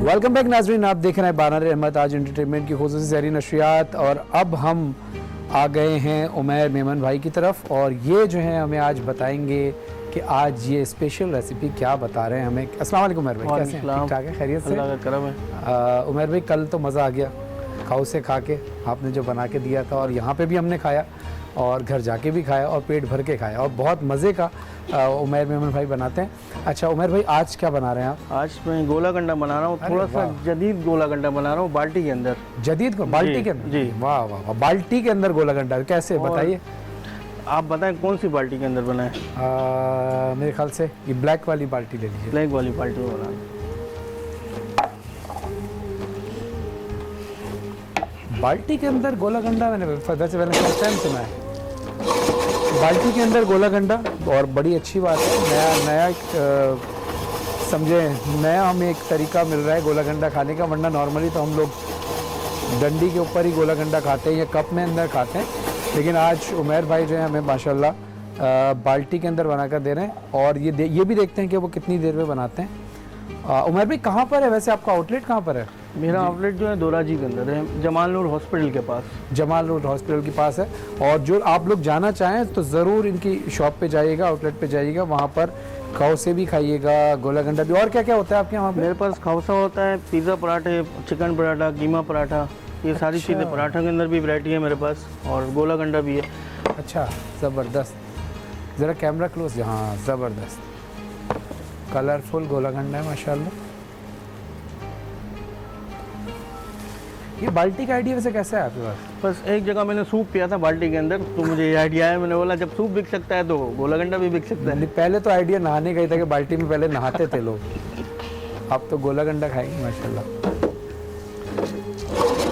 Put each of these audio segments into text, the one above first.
Welcome back नाजरीन, आप देख रहे हैं बानर अहमद आज एंटरटेनमेंट की खुसूसी शहरी नशरियात। और अब हम आ गए हैं उमैर मेमन भाई की तरफ, और ये जो है हमें आज बताएंगे कि आज ये स्पेशल रेसिपी क्या बता रहे हैं हमें। अस्सलाम वालेकुम उमैर भाई, कैसे हैं? ठीक ठाक है, खैरियत से? अल्लाह का करम है। उमैर भाई, कल तो मज़ा आ गया खाओ से खा के, आपने जो बना के दिया था, और यहाँ पे भी हमने खाया और घर जाके भी खाया और पेट भर के खाया, और बहुत मज़े का उमैर मेमन भाई बनाते हैं। अच्छा उमैर भाई, आज क्या बना रहे हैं आप? आज मैं गोला गंडा बना रहा हूँ, थोड़ा सा जदीद गोला गंडा बना रहा हूँ बाल्टी के अंदर। जदीद को बाल्टी के अंदर? जी। वाह वाह वाह, बाल्टी के अंदर गोला गंडा कैसे, बताइए। आप बताएं कौन सी बाल्टी के अंदर बनाए? मेरे ख्याल से ये ब्लैक वाली बाल्टी ले लीजिए। ब्लैक वाली बाल्टी में बनाना। बाल्टी के अंदर गोला गंडा मैंने फर्स्ट टाइम सुना है, बाल्टी के अंदर गोला गंडा, और बड़ी अच्छी बात है। नया समझे, नया हमें एक तरीका मिल रहा है गोला गंडा खाने का, वरना नॉर्मली तो हम लोग डंडी के ऊपर ही गोला गंडा खाते हैं या कप में अंदर खाते हैं, लेकिन आज उमैर भाई जो है हमें माशाल्लाह बाल्टी के अंदर बनाकर दे रहे हैं। और ये भी देखते हैं कि वो कितनी देर में बनाते हैं। उमैर भाई, कहाँ पर है वैसे आपका आउटलेट, कहाँ पर है? मेरा आउटलेट जो है दोराजी के अंदर है, जमाल नूर हॉस्पिटल के पास। जमाल नूर हॉस्पिटल के पास है, और जो आप लोग जाना चाहें तो ज़रूर इनकी शॉप पे जाइएगा, आउटलेट पे जाइएगा, वहाँ पर खाओ से भी खाइएगा, गोला गंडा भी। और क्या क्या होता है आपके यहाँ पे? मेरे पास खाउसा होता है, पिज़्ज़ा पराठे, चिकन पराठा, कीमा पराठा, ये सारी चीज़ें। पराठा के अंदर भी वैरायटी है मेरे पास, और गोला गंडा भी है। अच्छा, ज़बरदस्त। ज़रा कैमरा क्लोज, हाँ ज़बरदस्त, कलरफुल गोला गंडा है माशाल्लाह। ये बाल्टी का आइडिया वैसे कैसा है आपके पास? बस एक जगह मैंने सूप पिया था बाल्टी के अंदर, तो मुझे ये आइडिया है, मैंने बोला जब सूप बिक सकता है तो गोला गंडा भी बिक सकता है। पहले तो आइडिया नहाने का ही था कि बाल्टी में पहले नहाते थे लोग, अब तो गोला गंडा खाएंगे माशाल्लाह।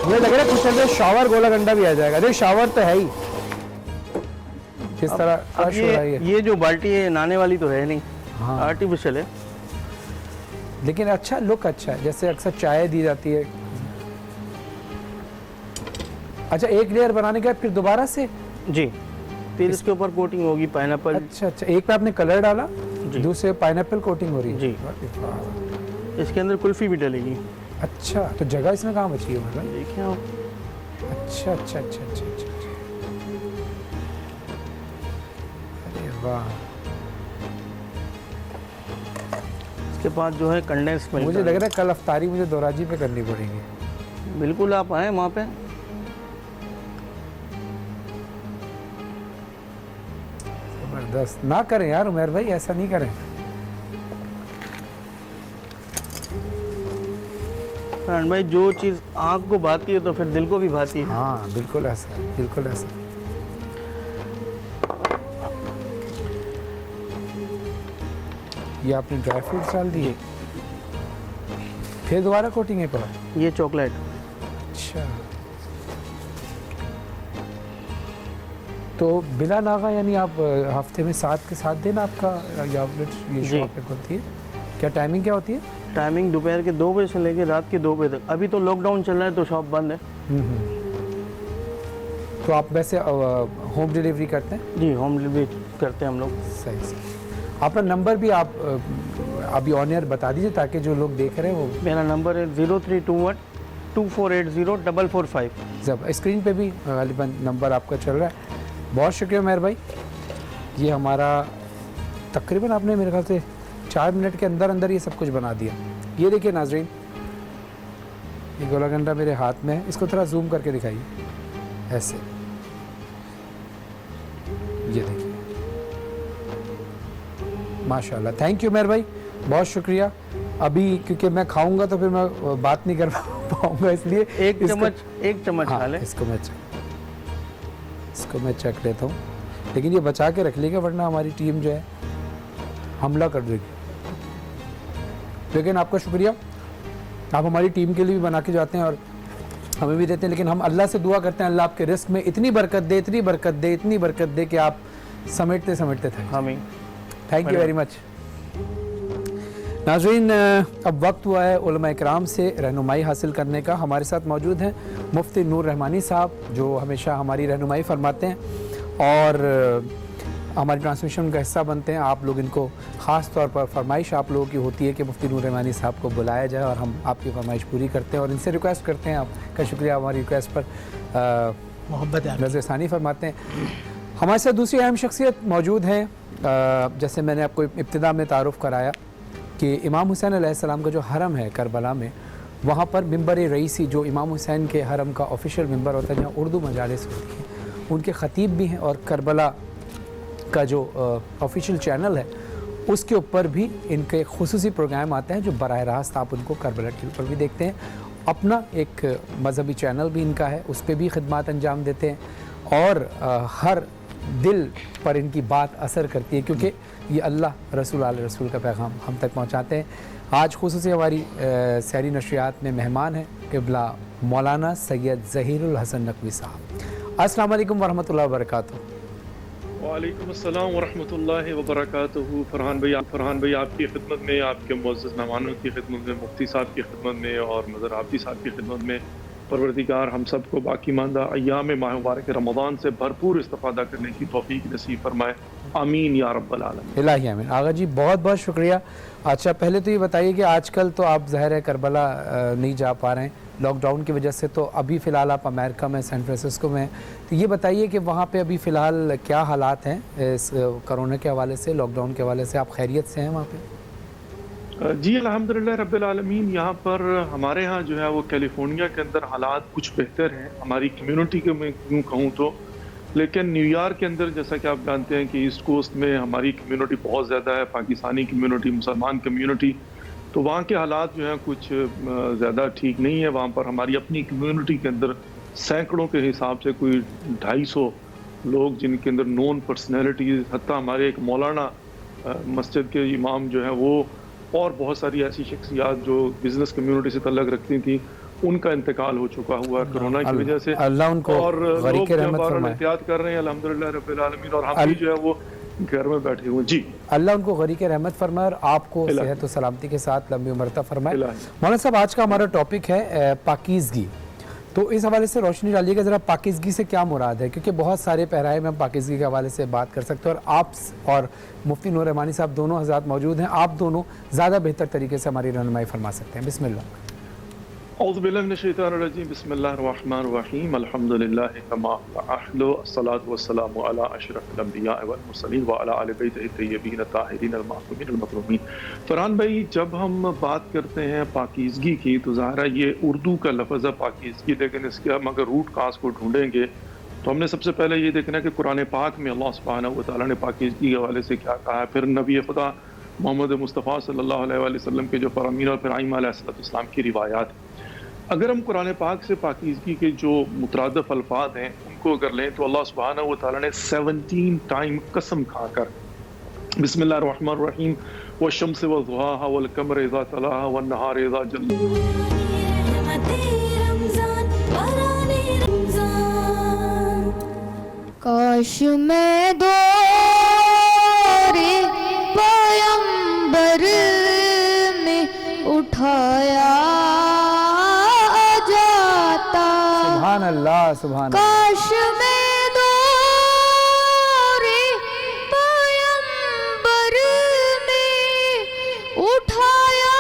मुझे लग रहा है कुछ अंदर शावर गोला गंडा भी आ जाएगा। अरे शावर तो है ही, किस तरह अब ये जो बाल्टी है नहाने वाली तो है नहीं, हाँ आर्टिफिशियल है, लेकिन अच्छा लुक अच्छा है, जैसे अक्सर चाय दी जाती है। अच्छा, एक लेयर बनाने के बाद फिर दोबारा से? जी, फिर इसके ऊपर कोटिंग होगी पाइनएप्पल। अच्छा अच्छा, एक पे आपने कलर डाला, दूसरे पाइनएप्पल कोटिंग हो रही है। जी, इसके अंदर कुल्फी भी डलेगी। अच्छा, तो जगह इसमें कहाँ बची है मतलब? देखिए आप। अच्छा अच्छा अच्छा अच्छा अच्छा, अरे वाह। इसके बाद जो है कंडेंस मिल्क। मुझे लग रहा है कल अफ्तारी मुझे दोराजी पे करनी पड़ेगी। बिल्कुल, आप आए वहाँ पे। जबरदस्त। ना करें यार उमैर भाई, ऐसा नहीं करें। भाई, जो चीज़ आँख को भाती है तो फिर दिल को भी भाती है। हाँ बिल्कुल ऐसा, बिल्कुल ऐसा। ये आपने ड्राई फ्रूट्स डाल दिए, फिर दोबारा कोटिंग है पर? ये चॉकलेट। अच्छा, तो बिला नागा यानी आप हफ्ते में 7 के 7 दिन आपका ये शॉप होती है? क्या टाइमिंग क्या होती है? टाइमिंग दोपहर के 2 बजे से लेकर रात के 2 बजे तक। अभी तो लॉकडाउन चल रहा है तो शॉप बंद है। तो आप वैसे होम डिलीवरी करते हैं? जी, होम डिलीवरी करते हैं हम लोग। सही सही। आपका नंबर भी आप अभी ऑन एयर बता दीजिए ताकि जो लोग देख रहे हैं वो। मेरा नंबर है 0321 2480 445। जब स्क्रीन पे भी गालिबन नंबर आपका चल रहा है। बहुत शुक्रिया मेहर भाई, ये हमारा तकरीबन आपने मेरे ख्याल से 4 मिनट के अंदर अंदर ये सब कुछ बना दिया। ये देखिए नाजरीन, ये गोला गंडा मेरे हाथ में है, इसको थोड़ा जूम करके दिखाइए ऐसे, ये देखिए माशाल्लाह। थैंक यू मेहर भाई, बहुत शुक्रिया। अभी क्योंकि मैं खाऊंगा तो फिर मैं बात नहीं कर पाऊंगा, इसलिए एक चम्मच खा ले। इसको मैं चख लेता हूँ, लेकिन ये बचा के रख लेगा वरना हमारी टीम जो है हमला कर देगी। लेकिन आपका शुक्रिया, आप हमारी टीम के लिए भी बना के जाते हैं और हमें भी देते हैं, लेकिन हम अल्लाह से दुआ करते हैं अल्लाह आपके रिस्क में इतनी बरकत दे, इतनी बरकत दे, इतनी बरकत दे कि आप समेटते समेटते थे। आमीन। Thank you very much. नाज़रीन, अब वक्त हुआ है उलमा इकराम से रहनुमाई हासिल करने का। हमारे साथ मौजूद हैं मुफ्ती नूर रहमानी साहब, जो हमेशा हमारी रहनुमाई फरमाते हैं, और हमारी ट्रांसमिशन का हिस्सा बनते हैं। आप लोग इनको ख़ास तौर पर फरमाइश आप लोगों की होती है कि मुफ्ती नूर रहमानी साहब को बुलाया जाए और हम आपकी फरमाइश पूरी करते हैं और इनसे रिक्वेस्ट करते हैं। आपका शुक्रिया हमारी रिक्वेस्ट पर मोहब्बत है। नज़र ثانی فرماتے हैं। हमारे साथ दूसरी अहम शख्सियत मौजूद हैं। जैसे मैंने आपको इब्तिदा में तारुफ़ कराया कि इमाम हुसैन अलैहिस्सलाम का जो हरम है करबला में, वहाँ पर मिंबर रईसी जो इमाम हुसैन के हरम का ऑफिशियल मिंबर होता है, जहाँ उर्दू मजालिस होती हैं, उनके ख़तीब भी हैं और करबला का जो ऑफिशियल चैनल है उसके ऊपर भी इनके खुसूसी प्रोग्राम आते हैं जो बराह रास्त आप उनको करबला टीवी पर भी देखते हैं। अपना एक मजहबी चैनल भी इनका है, उस पर भी खिदमत अंजाम देते हैं और हर दिल पर इनकी बात असर करती है क्योंकि ये अल्लाह रसूल आल रसूल का पैगाम हम तक पहुँचाते हैं। आज खुसूसी हमारी सहरी नशरियात में मेहमान हैं क़िबला मौलाना सैयद ज़हीरुल हसन नकवी साहब। अस्सलाम वालेकुम वरहमतुल्लाहि वबरकातुहू। वालेकुम अस्सलाम वरहमतुल्लाहि वबरकातुहू। फरहान भाई आपकी खिदमत में, आपके मुअज़्ज़ज़ मेहमानों की खिदमत में, मुफ्ती साहब की खिदमत में और मदर आबदी साहब की खिदमत में। परवरदिगार हम सब को बाकी मानदा अय्याम माह मुबारक रमज़ान से भरपूर इस्तिफ़ादा करने की तौफ़ीक नसीब फरमाए, आमीन या रब्बल आलमीन। इलाही आमीन। आगा जी बहुत बहुत शुक्रिया। अच्छा पहले तो ये बताइए कि आजकल तो आप ज़ाहिर है करबला नहीं जा पा रहे हैं लॉकडाउन की वजह से, तो अभी फ़िलहाल आप अमेरिका में सैन फ्रांसिस्को में, तो ये बताइए कि वहाँ पे अभी फ़िलहाल क्या हालात हैं इस कोरोना के हवाले से, लॉकडाउन के हवाले से? आप खैरियत से हैं वहाँ पे? जी अल्हम्दुलिल्लाह रब्बिल आलमीन। यहाँ पर हमारे यहाँ जो है वो कैलिफोर्निया के अंदर हालात कुछ बेहतर हैं हमारी कम्युनिटी के मैं यूँ कहूँ तो, लेकिन न्यूयॉर्क के अंदर जैसा कि आप जानते हैं कि ईस्ट कोस्ट में हमारी कम्युनिटी बहुत ज़्यादा है, पाकिस्तानी कम्युनिटी, मुसलमान कम्युनिटी, तो वहाँ के हालात जो हैं कुछ ज़्यादा ठीक नहीं है। वहाँ पर हमारी अपनी कम्युनिटी के अंदर सैकड़ों के हिसाब से कोई 250 लोग जिनके अंदर नॉन पर्सनैलिटीज़, हत्ता हमारे एक मौलाना मस्जिद के इमाम जो है वो और बहुत सारी ऐसी शख्सियात जो बिज़नेस कम्युनिटी से तल्लुक़ रखती थी, उनका इंतकाल हो चुका हुआ है कोरोना की वजह से। अल्लाह उनको और लोग रहमत एहतियात कर रहे हैं अल्हम्दुलिल्लाह रब्बिल आलमीन, और हम भी जो है वो घर में बैठे हुए। जी अल्लाह उनको गरीक रहमत फरमाए और आपको सेहत और सलामती के साथ लंबी उम्रता फरमाए। मौलाना साहब आज का हमारा टॉपिक है पाकीज़गी, तो इस हवाले से रोशनी डालिएगा ज़रा, पाकीज़गी से क्या मुराद है? क्योंकि बहुत सारे पैराए में हम पाकीज़गी के हवाले से बात कर सकते हैं और आप और मुफ्ती नूर रहमानी साहब दोनों हज़रात मौजूद हैं, आप दोनों ज़्यादा बेहतर तरीके से हमारी रहनुमाई फरमा सकते हैं। बिस्मिल्लाह। औज़ु बिल्लाहि मिनश शैतानिर रजीम, बिस्मिल्लाहिर रहमानिर रहीम, अल्हम्दुलिल्लाहि कमा अहलु, अस्सलातु वस्सलामु अला अशरफिल अंबिया वल मुरसलीन व अला आलि बैतिहि तय्यबीन ताहिरीन अल मासूमीन अल मकरूमीन। फरहान भाई, जब हम बात करते हैं पाकीज़गी की तो ज़ाहिर है ये उर्दू का लफ्ज़ है पाकीज़गी, लेकिन इसके हम अगर रूट काज को ढूंढेंगे तो हमने सबसे पहले ये देखना कि कुरान पाक में अल्लाह सुब्हानहू व तआला ने पाकीज़गी के हवाले से क्या कहा है, फिर नबी खुदा मोहम्मद मुस्तफ़ा सल्लल्लाहु अलैहि वसल्लम के जो फ़रामीन और इब्राहीम अलैहिस्सलाम की रिवायात। अगर हम कुरान पाक से पाकीज़गी के जो मुतरादिफ अल्फाज हैं उनको अगर लें तो अल्लाह सुब्हानहू व तआला ने 17 टाइम कसम खाकर बिस्मिल्लाहिर रहमानिर रहीम वश्शम्सि वज़ुहाहा वल क़मरि इज़ा तलाहा वन नहारि इज़ा जल्लाहा। काश मैं दौरे पैगंबर में उठाया जाता, सुभान अल्लाह सुभान अल्लाह। काश मैं दौरे पैगंबर में उठाया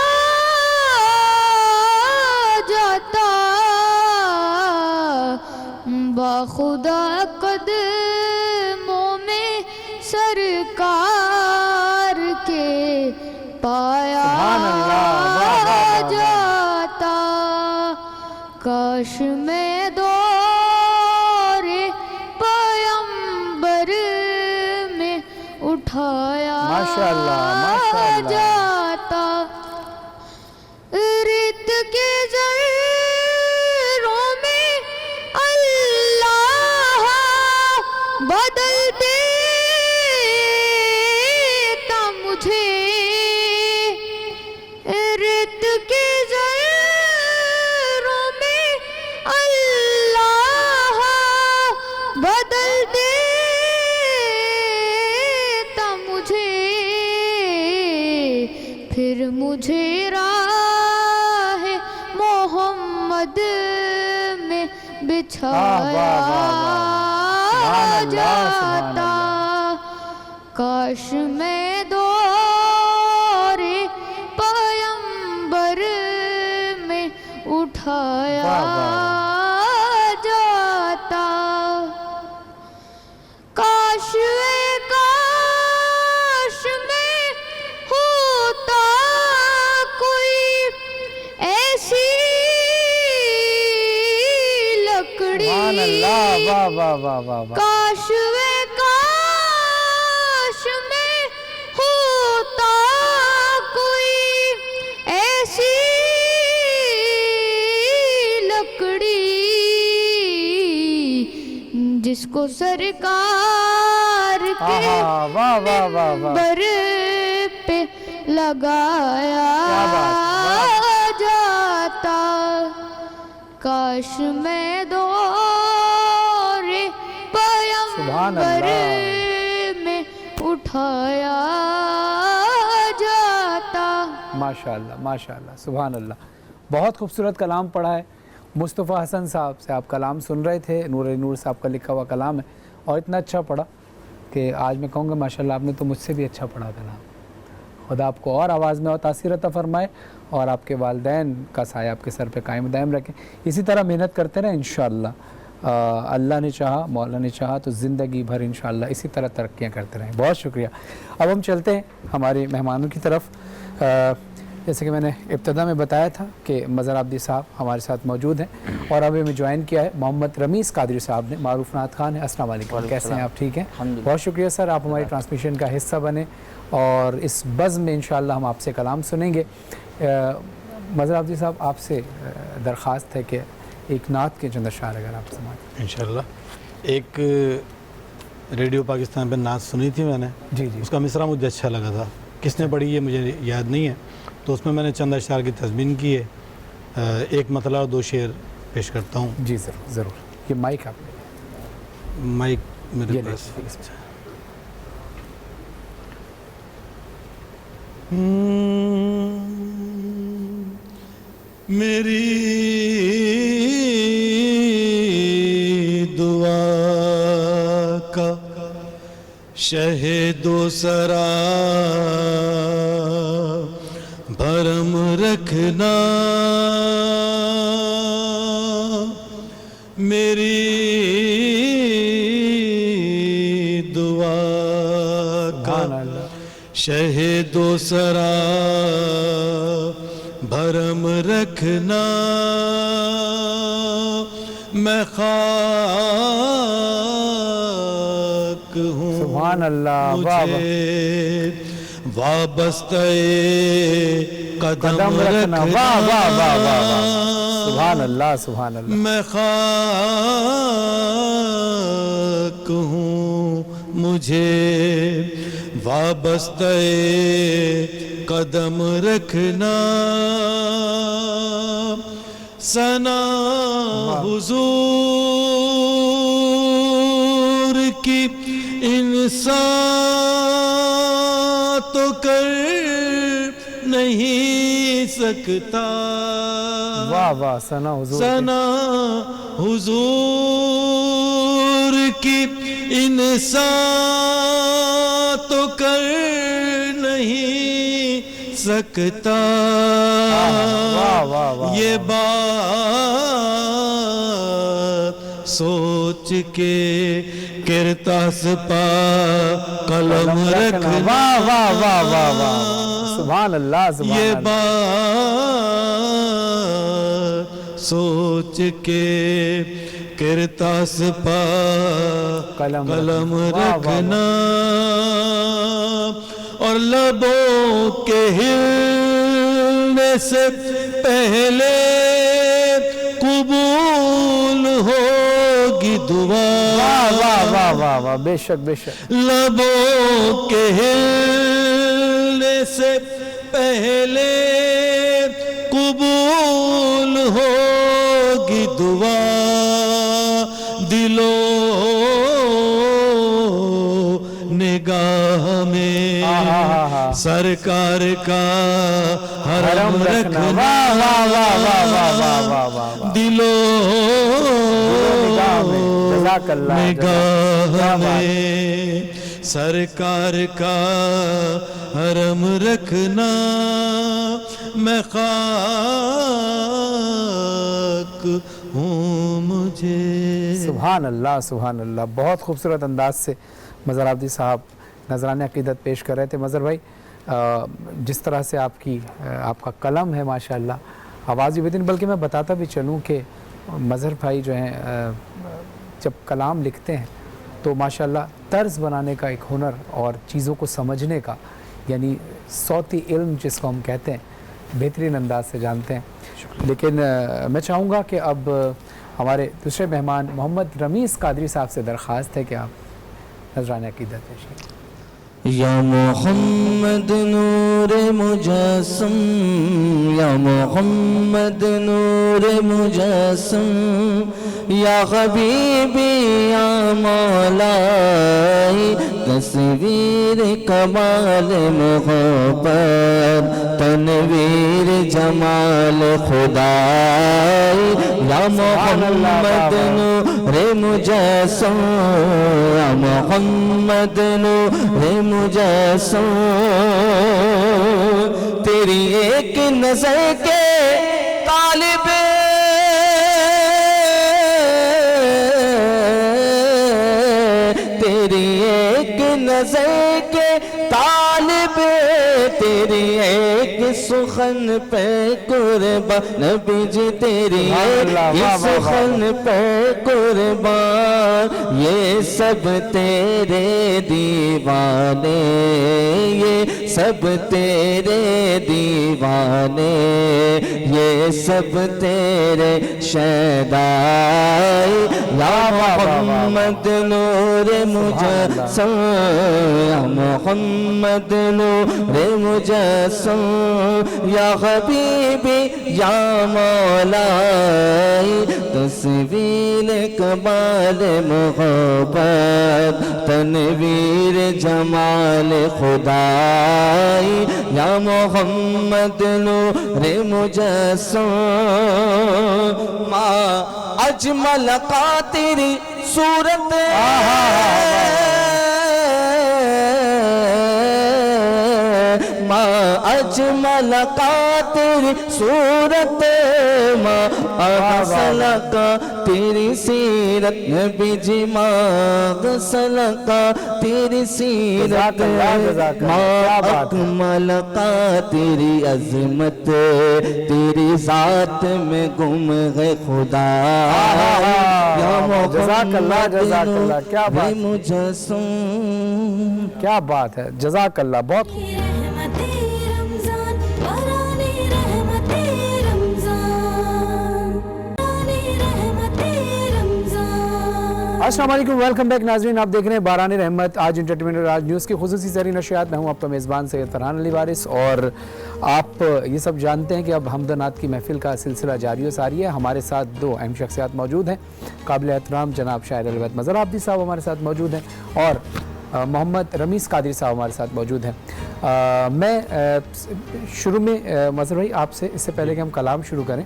जाता, बाखुदा कदमों में सरकार के पाया जाता, काश मैं दौरे पैगंबर में उठाया जाता, रित के ज़र्रों में अल्लाह बदल देता मुझे, रित के ज़र्रों में अल्लाह बदल देता मुझे, फिर मुझे राह मोहम्मद में बिछाया जाता, काश मैं दौरे पैगंबर में उठाया जाता, काश में होता कोई ऐसी लकड़ी, सुभान अल्लाह, वाह वाह वाह वाह वाह। काश में होता कोई ऐसी लकड़ी जिसको सरकार के वाह वाह वाह वाह। बर पे लगाया जाता, काश मैं दौरे सुभान पैगंबर अल्लाह। में उठाया जाता। माशाअल्लाह माशाअल्लाह, सुभान अल्लाह। बहुत खूबसूरत कलाम पढ़ा है। मुस्तफ़ा हसन साहब से आप कलाम सुन रहे थे, नूर नूर साहब का लिखा हुआ कलाम है, और इतना अच्छा पढ़ा कि आज मैं कहूँगा माशाअल्लाह आपने तो मुझसे भी अच्छा पढ़ा कलाम। खुदा आपको और आवाज़ में और तासीर अता फरमाए और आपके वालिदैन का साया आपके सर पे कायम दायम रखें। इसी तरह मेहनत करते रहें, इंशाअल्लाह अल्लाह ने चाहा, मौला ने चाहा तो ज़िंदगी भर इंशाअल्लाह इसी तरह तरक्कियाँ करते रहें। बहुत शुक्रिया। अब हम चलते हैं हमारे मेहमानों की तरफ। जैसे कि मैंने इब्तदा में बताया था कि मज़हर आबदी साहब हमारे साथ मौजूद हैं और अभी हमें ज्वाइन किया है मोहम्मद रमीज़ कादरी साहब ने। मारूफ नात खान है। अस्सलाम वालेकुम, कैसे हैं आप? ठीक हैं, बहुत शुक्रिया सर, आप हमारी ट्रांसमिशन का हिस्सा बने और इस बज़्म में इंशाअल्लाह हम आपसे कलाम सुनेंगे। मज़हर आबदी साहब, आपसे दरख्वास्त है कि एक नात के चंद अशआर अगर आप समाज। इंशाअल्लाह। एक रेडियो पाकिस्तान पे नात सुनी थी मैंने, जी जी, उसका मिसरा मुझे अच्छा लगा था। किसने पढ़ी है मुझे याद नहीं है, तो उसमें मैंने चंद अशआर की तज़मीन की है। एक मतला और दो शेर पेश करता हूँ। जी ज़रूर ज़रूर। ये माइक आप माइक मेरे ये पास। मेरी दुआ का शहदो सरा भरम रखना, मेरी दुआ का शहदो सरा भरम रखना, मैं खाक हूँ सुभान अल्लाह, वाह वाह। वाबस्ते कदम रखना, रखना, वाह वाह वाह वाह वाह, सुभान अल्लाह सुभान अल्लाह। मैं खाक हूँ मुझे वाबस्ते कदम रखना, सना हुजूर की इंसान तो कर नहीं सकता, वाह वाह, सना हुजूर, सना हुजूर की इंसान तो कर नहीं सकता, वाह वाह वाह, ये बात सोच के किरतास पा कलम रखना, वाह वाह वाह वाह वाह, सुभान अल्लाह सुभान ये अल्लाह। बात सोच के किरतास पा कलम कलम वाह, वाह, रखना, और लबों के हिलने से पहले कबूल होगी दुआ, वाह वाह वाह वाह वाह, बेशक बेशक। लबों के हिलने से पहले कबूल होगी दुआ, दिलो निगाह में सरकार का हरम रखना, वाह वाह वाह वाह वाह वाह वाह वाह, दिलो जज़ाकल्लाह, निगाह में سرکار کا حرم رکھنا میں خاک ہوں مجھے. سبحان اللہ سبحان اللہ. بہت خوبصورت انداز سے مظہر عابدی صاحب نذرانِ عقیدت پیش کر رہے تھے. مظہر بھائی جس طرح سے آپ کا قلم ہے ماشاءاللہ, آواز بھی بہترین. بلکہ میں بتاتا بھی چلوں کہ مظہر بھائی جو ہیں جب کلام لکھتے ہیں تو ماشاءاللہ طرز بنانے کا ایک ہنر اور چیزوں کو سمجھنے کا, یعنی صوتی علم جس کو ہم کہتے ہیں, بہترین انداز سے جانتے ہیں. لیکن میں چاہوں گا کہ اب ہمارے دوسرے مہمان محمد رمیز قادری صاحب سے درخواست ہے کہ آپ نذرانِ عقیدت پیش کریں. یا محمد نور مجسم, یا محمد نور مجسم, یا حبیبی یا مولائی, تصویر کمال محبت, تنویر جمال خدائی. یا محمد نور مجسم, یا محمد نور مجسم, تیری ایک نظر کے طالب تیری ایک نظر کے طالب, تیری ایک سخن پہ قربان, نبی جی تیری ایک سخن پہ قربان, یہ سب تیرے دیوانے, یہ سب تیرے دیوانے, یہ سب تیرے شیدائی. یا محمد نور مجسم, یا محمد نور مجسم, یا حبیبی یا مولائی, تصویر کمال محبت, تنویر جمال خدائی. یا محمد نور مجسم, ما اجمل کا تیری صورت, ما اجمل کا تیری صورت, ما احسن کا تیری سیرت, نبی جی ما احسن کا تیری سیرت, ما اکمل کا تیری عظمت, تیری ذات میں گم ہے خدا. جزاک اللہ جزاک اللہ. کیا بات, مجسم, کیا بات ہے, جزاک اللہ. بہت السلام علیکم, ویلکم بیک ناظرین. آپ دیکھ رہے ہیں باران رحمت, آج انٹرٹینمنٹ اور آج نیوز کی خصوصی سیری نشریات. میں ہوں آپ کا میزبان سید فرحان علی وارث, اور آپ یہ سب جانتے ہیں کہ اب حمد و نعت کی محفل کا سلسلہ جاری و ساری ہے. ہمارے ساتھ دو اہم شخصیات موجود ہیں. قابل احترام جناب شاعر اہل بیت مظہر عابدی صاحب ہمارے ساتھ موجود ہیں, اور محمد رمیز قادری صاحب ہمارے ساتھ موجود ہیں. میں شروع میں مظہر بھائی آپ سے, اس سے پہلے کہ ہم کلام شروع کریں,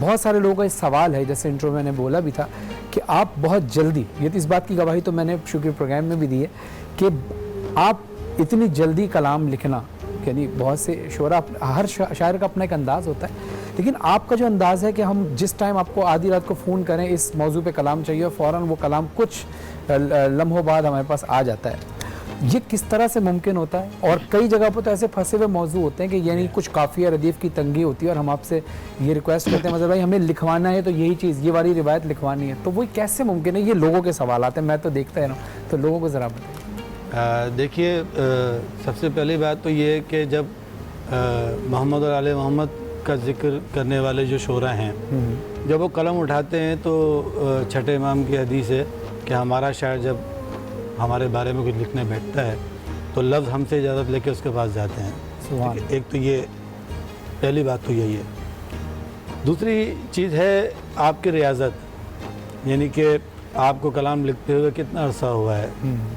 بہت سارے لوگوں کا اس سوال ہے, جیسے انٹرو میں نے بولا بھی تھا کہ آپ بہت جلدی, یہ اس بات کی گواہی تو میں نے شکریہ پروگرام میں بھی دی ہے کہ آپ اتنی جلدی کلام لکھنا, یعنی بہت سے شعراء, ہر شاعر کا اپنا ایک انداز ہوتا ہے, لیکن آپ کا جو انداز ہے کہ ہم جس ٹائم آپ کو آدھی رات کو فون کریں اس موضوع پہ کلام چاہیے, اور فوراً وہ کلام کچھ لمحوں بعد ہمارے پاس آ جاتا ہے, یہ کس طرح سے ممکن ہوتا ہے؟ اور کئی جگہ پر تو ایسے پھنسے ہوئے موضوع ہوتے ہیں کہ یعنی کچھ قافیہ ردیف کی تنگی ہوتی ہے, اور ہم آپ سے یہ ریکویسٹ کرتے ہیں مظہر بھائی ہمیں لکھوانا ہے تو یہی چیز, یہ والی روایت لکھوانی ہے, تو وہ کیسے ممکن ہے؟ یہ لوگوں کے سوالات ہیں, میں تو دیکھتا ہے نا, تو لوگوں کو ذرا بتائیں. دیکھیے, سب سے پہلی بات تو یہ ہے کہ جب محمد اور آل محمد کا ذکر کرنے والے جو شعراء ہیں, جب وہ قلم اٹھاتے ہیں تو چھٹے امام کی حدیث ہے کہ ہمارا شاعر جب ہمارے بارے میں کچھ لکھنے بیٹھتا ہے تو لفظ ہم سے اجازت لے کے اس کے پاس جاتے ہیں. ایک تو یہ پہلی بات تو یہی ہے. دوسری چیز ہے آپ کی ریاضت, یعنی کہ آپ کو کلام لکھتے ہوئے کتنا عرصہ ہوا ہے,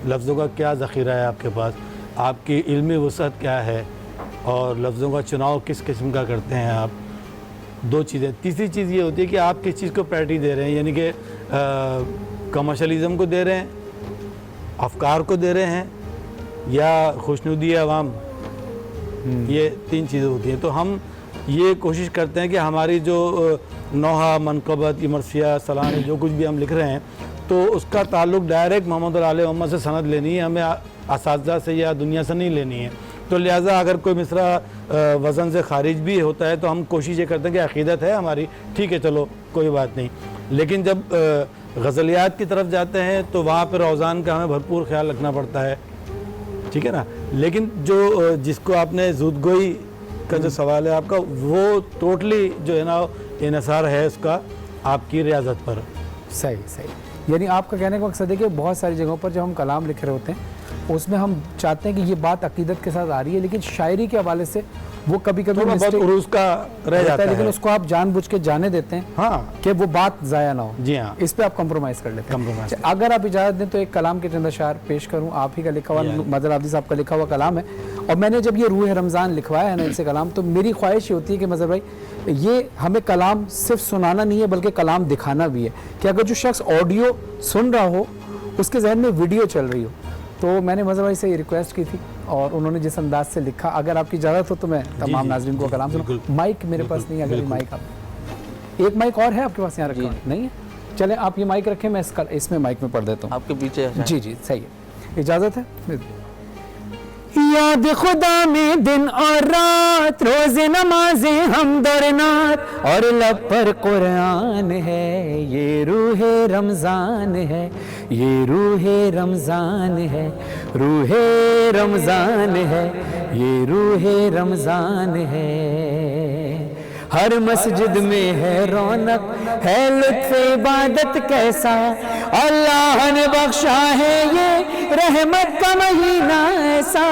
لفظوں کا کیا ذخیرہ ہے آپ کے پاس, آپ کی علمی وسعت کیا ہے, اور لفظوں کا چناؤ کس قسم کا کرتے ہیں آپ. دو چیزیں. تیسری چیز یہ ہوتی ہے کہ آپ کس چیز کو پریورٹی دے رہے ہیں, یعنی کہ کمرشلزم کو دے رہے ہیں افکار کو دے رہے ہیں یا خوشنودی عوام، یہ 3 چیزیں ہوتی ہیں. تو ہم یہ کوشش کرتے ہیں کہ ہماری جو نوحہ، منقبت، مرثیہ، سلانی جو کچھ بھی ہم لکھ رہے ہیں تو اس کا تعلق ڈائریکٹ محمد اور آل محمد سے سند لینی ہے، ہمیں اساتذہ سے یا دنیا سے نہیں لینی ہے. تو لہٰذا اگر کوئی مصرع وزن سے خارج بھی ہوتا ہے تو ہم کوشش یہ کرتے ہیں کہ عقیدت ہے ہماری، ٹھیک ہے چلو کوئی بات نہیں. لیکن جب غزلیات کی طرف جاتے ہیں تو وہاں پہ اوزان کا ہمیں بھرپور خیال رکھنا پڑتا ہے، ٹھیک ہے نا. لیکن جو جس کو آپ نے زودگوئی کا جو سوال ہے آپ کا، وہ ٹوٹلی جو ہے نا انحصار ہے اس کا آپ کی ریاضت پر. صحیح. یعنی آپ کا کہنے کا مقصد ہے کہ بہت ساری جگہوں پر جب ہم کلام لکھ رہے ہوتے ہیں اس میں ہم چاہتے ہیں کہ یہ بات عقیدت کے ساتھ آ رہی ہے، لیکن شاعری کے حوالے سے وہ کبھی کبھی بہت عروج کا رہ جاتا ہے، لیکن اس کو آپ جان بوجھ کے جانے دیتے ہیں ہاں کہ وہ بات ضائع نہ ہو. جی ہاں، اس پہ آپ کمپرومائز کر لیتے ہیں. کمپرومائز. اگر آپ اجازت دیں تو ایک کلام کے چند اشعار پیش کروں. آپ ہی کا لکھا ہوا مظہر عابدی صاحب کا لکھا ہوا کلام ہے، اور میں نے جب یہ روح رمضان لکھوایا ہے نا ان سے کلام، تو میری خواہش یہ ہوتی ہے کہ مظہر بھائی یہ ہمیں کلام صرف سنانا نہیں ہے بلکہ کلام دکھانا بھی ہے، کہ اگر جو شخص آڈیو سن رہا ہو اس کے ذہن میں ویڈیو چل رہی ہو. تو میں نے مظہر بھائی سے یہ ریکویسٹ کی تھی اور انہوں نے جس انداز سے لکھا، اگر آپ کی اجازت ہو تو میں تمام ناظرین کو کلام سنوں. مائک میرے پاس نہیں ہے، اگر مائک آپ ایک مائک اور ہے آپ کے پاس یہاں رکھا نہیں ہے، چلیں آپ یہ مائک رکھیں، میں اس میں مائک میں پڑھ دیتا ہوں آپ کے پیچھے. جی صحیح ہے، اجازت ہے. یاد خدا میں دن اور رات، روز نمازیں حمد اور نعت، اور لب پر قرآن ہے، یہ روح رمضان ہے، یہ روح رمضان ہے، روح رمضان ہے، یہ روح رمضان ہے. ہر مسجد میں ہے رونق، ہے لطف عبادت کیسا، اللہ نے بخشا ہے یہ رحمت کا مہینہ ایسا.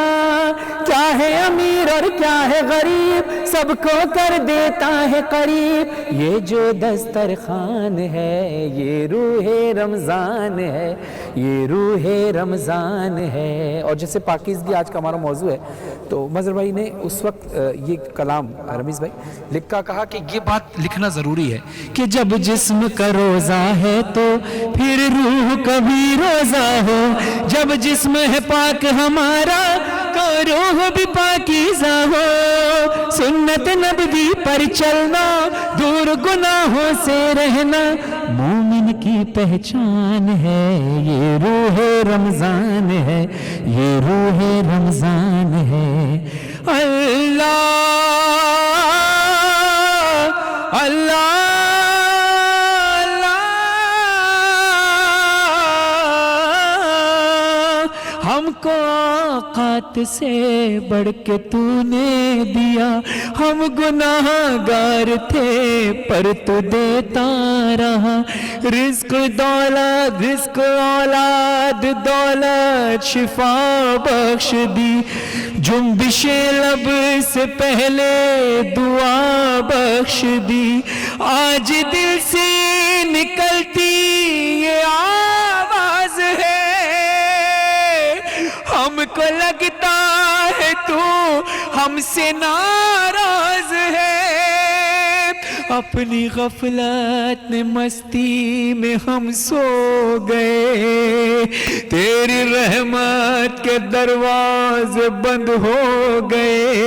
کیا ہے امیر اور کیا ہے غریب، سب کو کر دیتا ہے قریب. یہ جو دسترخوان ہے یہ روح رمضان ہے، یہ روح رمضان ہے. اور جیسے پاکیزگی آج کا ہمارا موضوع ہے، تو مظہر بھائی نے اس وقت یہ کلام رمیز بھائی لکھا، کہا کہ یہ بات لکھنا ضروری ہے کہ جب جسم کا روزہ ہے تو پھر روح کا بھی روزہ ہو، جب جسم ہے پاک ہمارا تو روح بھی پاکیزہ ہو. سنت نبوی پر چلنا، دور گناہوں سے رہنا، مومن کی پہچان ہے، یہ روح رمضان ہے، یہ روح رمضان ہے. اللہ اللہ ہم کو اوقات سے بڑھ کے تو نے دیا، ہم گناہ گار تھے پر تو دیتا رہا. رزق دولت، رزق اولاد، دولت شفا بخش دی، جنبش لب سے پہلے دعا بخش دی. آج دل سے نکلتی یہ آواز ہے، ہم کو لگتا ہے تو ہم سے ناراض ہے. اپنی غفلت میں مستی میں ہم سو گئے، تیری رحمت کے دروازے بند ہو گئے.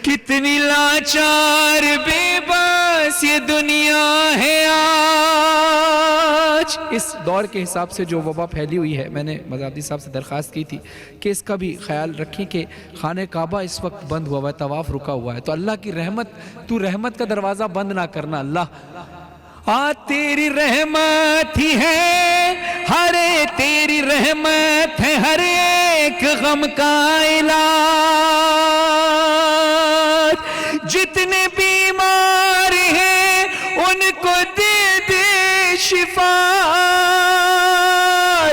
کتنی لاچار بے بس یہ دنیا ہے آج. اس دور کے حساب سے جو وبا پھیلی ہوئی ہے، میں نے مظہر صاحب سے درخواست کی تھی کہ اس کا بھی خیال رکھیں کہ خانہ کعبہ اس وقت بند ہوا ہے، طواف رکا ہوا ہے، تو اللہ کی رحمت، تو رحمت کا دروازہ بند نہ کرنا اللہ. تیری رحمت ہی ہے، ہرے تیری رحمت ہے ہر ایک غم کا علاج. جتنے بیمار ہیں ان کو دے دے شفا،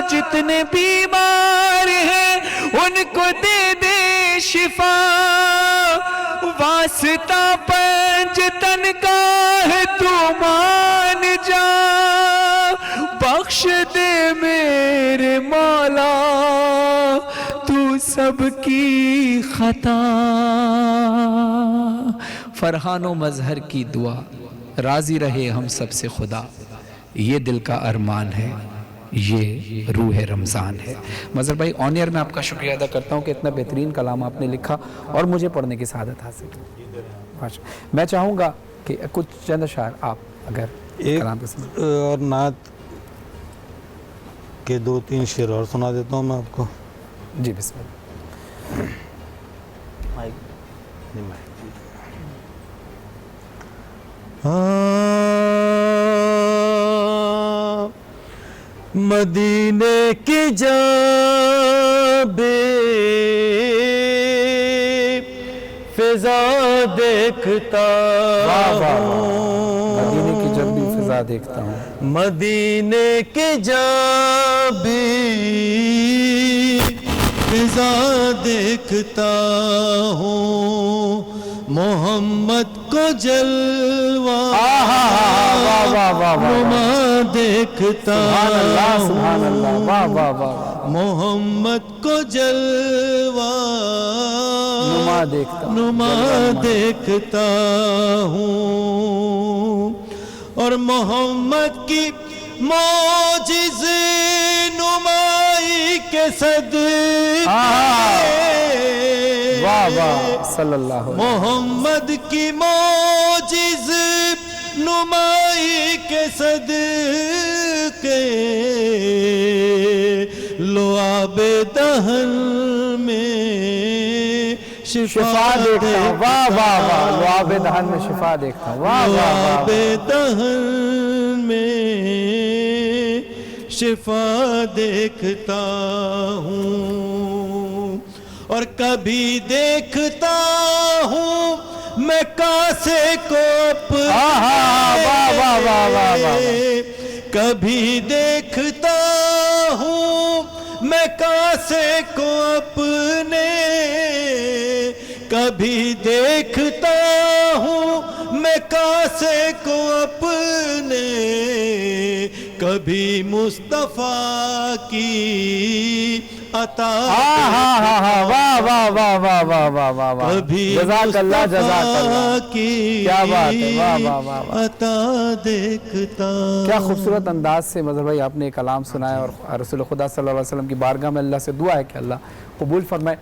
جتنے بیمار ہیں ان کو دے دے شفا. واسطہ پنج تن کا ہے تو مان جا، بخش دے میرے مولا تو سب کی خطا. فرحان و مظہر کی دعا، راضی رہے ہم سب سے خدا، یہ دل کا ارمان ہے، یہ روح رمضان ہے. مظہر بھائی آن ایئر میں آپ کا شکریہ ادا کرتا ہوں کہ اتنا بہترین کلام آپ نے لکھا اور مجھے پڑھنے کی سعادت حاصل کی. میں چاہوں گا کہ کچھ چند اشعار آپ اگر کلام کے ساتھ اور نعت کے 2-3 شعر اور سنا دیتا ہوں میں آپ کو. جی بسم اللہ. مدینے کی جب فضا دیکھتا مدینے کی جب بھی فضا دیکھتا ہوں, مدینے کی جب فضا دیکھتا ہوں, محمد کو جلوہ نما دیکھتا ہوں, محمد کو جلوہ نما دیکھتا ہوں, اور محمد کی معجز نمائی کے صدقے صلی اللہ علیہ محمد کی معجز نمائی کے صدقے لعاب دہن میں شفا دیکھتا ہوں. لعاب دہن میں شفا دیکھتا ہوں. لعاب دہن میں شفا دیکھتا ہوں, اور کبھی دیکھتا ہوں میں کاسے کو کبھی دیکھتا ہوں میں کاسے کو اپنے, کبھی دیکھتا ہوں میں کاسے کو اپنے, کبھی مصطفیٰ کی عطا کبھی مصطفیٰ کی عطا دیکھتا. کیا خوبصورت انداز سے مظہر بھائی آپ نے کلام سنایا, اور رسول خدا صلی اللہ علیہ وسلم کی بارگاہ میں اللہ سے دعا ہے کہ اللہ قبول فرمائے.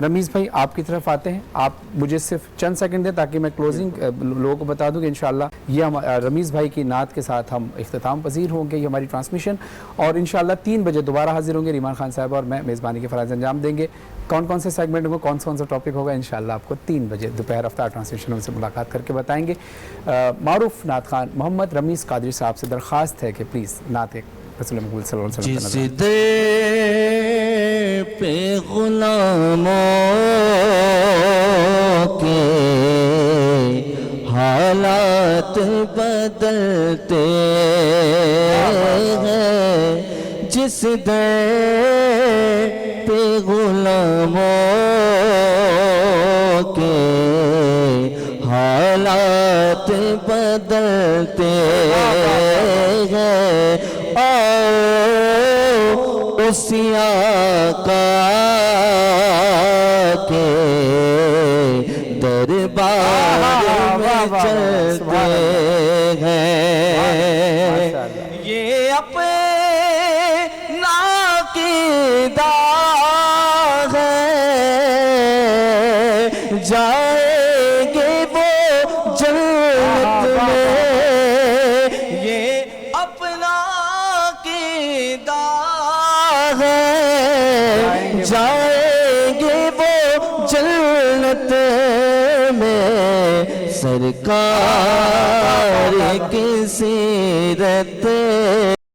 رمیز بھائی آپ کی طرف آتے ہیں, آپ مجھے صرف چند سیکنڈ دیں تاکہ میں کلوزنگ لوگوں کو بتا دوں کہ انشاءاللہ یہ رمیز بھائی کی نعت کے ساتھ ہم اختتام پذیر ہوں گے یہ ہماری ٹرانسمیشن, اور انشاءاللہ 3 بجے دوبارہ حاضر ہوں گے. ریمان خان صاحب اور میں میزبانی کے فرائض انجام دیں گے. کون کون سے سیگمنٹ ہوں گے, کون سا ٹاپک ہوگا, انشاءاللہ آپ کو 3 بجے دوپہر افطار ٹرانسمیشن ان سے ملاقات کر کے بتائیں گے. معروف نعت خان محمد رمیز قادری صاحب سے درخواست ہے کہ پلیز نعت ایک رسول مقبول صلی اللہ علیہ وسلم جس دے پہ غلاموں کے حالات بدلتے ہیں, جس دے پہ غلاموں کے حالات بدلتے ہیں, اسی آقا کے دربار میں چلتے ہیں, یہ اپنا عقیدہ ہے, جائیں گے وہ جنت میں, یہ اپنا عقیدہ ہے, جائیں گے وہ جنت میں, سرکار کی سیرت